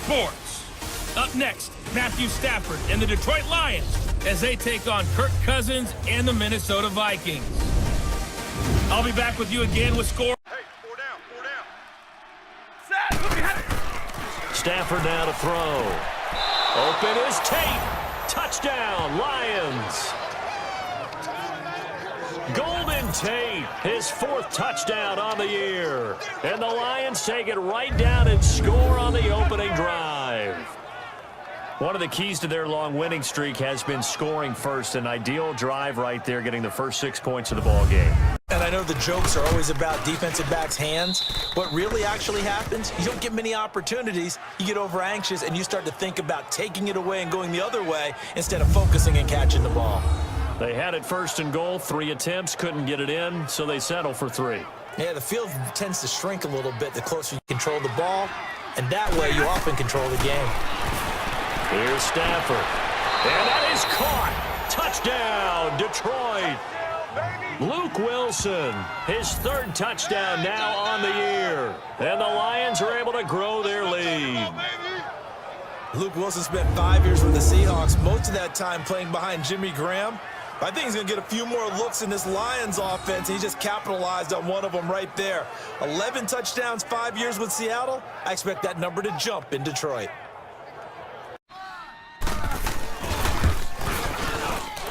sports. Up next, Matthew Stafford and the Detroit Lions as they take on Kirk Cousins and the Minnesota Vikings. I'll be back with you again with score. Hey, four down. Stafford now to throw. Open is Tate. Touchdown, Lions. Golden Tate, his fourth touchdown on the year. And the Lions take it right down and score on the opening drive. One of the keys to their long winning streak has been scoring first. An ideal drive right there, getting the first 6 points of the ball game. And I know the jokes are always about defensive backs' hands. What really actually happens, you don't get many opportunities. You get over anxious, and you start to think about taking it away and going the other way instead of focusing and catching the ball. They had it first and goal, 3 attempts, couldn't get it in, so they settle for 3. Yeah, the field tends to shrink a little bit the closer you control the ball, and that way you often control the game. Here's Stafford, and that is caught. Touchdown, Detroit. Luke Wilson, his third touchdown now on the year, and the Lions are able to grow their lead. Luke Wilson spent 5 years with the Seahawks, most of that time playing behind Jimmy Graham. I think he's going to get a few more looks in this Lions offense. He just capitalized on one of them right there. 11 touchdowns, 5 years with Seattle. I expect that number to jump in Detroit.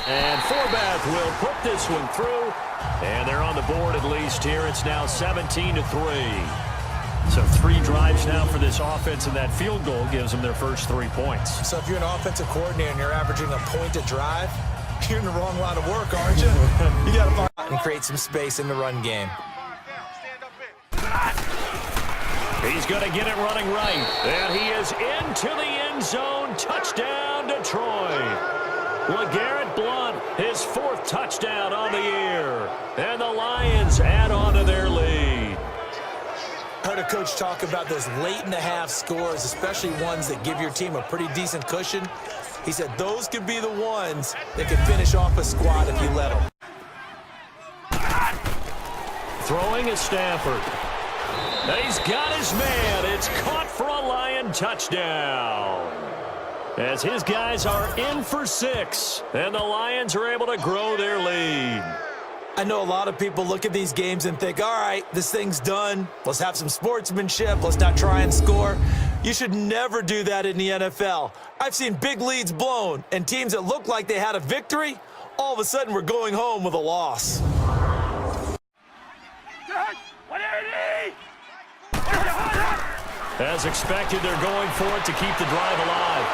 And Forbath will put this one through, and they're on the board at least here. It's now 17-3. So 3 drives now for this offense, and that field goal gives them their first 3 points. So if you're an offensive coordinator and you're averaging a point a drive, you're in the wrong line of work, aren't you? You got to find out and create some space in the run game. He's going to get it running right, and he is into the end zone. Touchdown, Detroit. LeGarrette Blount, his 4th touchdown on the year, and the Lions add on to their lead. Heard a coach talk about those late-in-the-half scores, especially ones that give your team a pretty decent cushion. He said those could be the ones that could finish off a squad if you let them. Throwing is Stafford. He's got his man. It's caught for a Lion touchdown. As his guys are in for 6, and the Lions are able to grow their lead. I know a lot of people look at these games and think, all right, this thing's done. Let's have some sportsmanship. Let's not try and score. You should never do that in the NFL. I've seen big leads blown, and teams that looked like they had a victory, all of a sudden we're going home with a loss. As expected, they're going for it to keep the drive alive.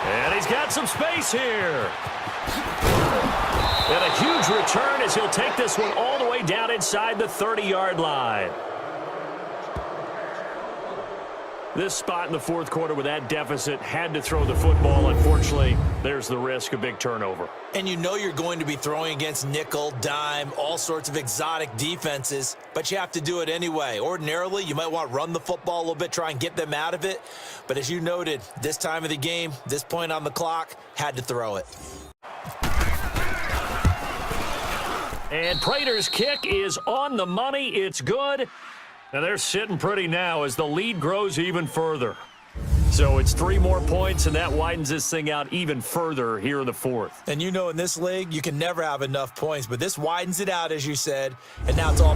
And he's got some space here. And a huge return as he'll take this one all the way down inside the 30-yard line. This spot in the 4th quarter with that deficit had to throw the football. Unfortunately, there's the risk of big turnover. And you know you're going to be throwing against nickel, dime, all sorts of exotic defenses, but you have to do it anyway. Ordinarily, you might want to run the football a little bit, try and get them out of it. But as you noted, this time of the game, this point on the clock, had to throw it. And Prater's kick is on the money. It's good. And they're sitting pretty now as the lead grows even further. So it's 3 more points, and that widens this thing out even further here in the 4th. And you know in this league, you can never have enough points, but this widens it out, as you said, and now it's all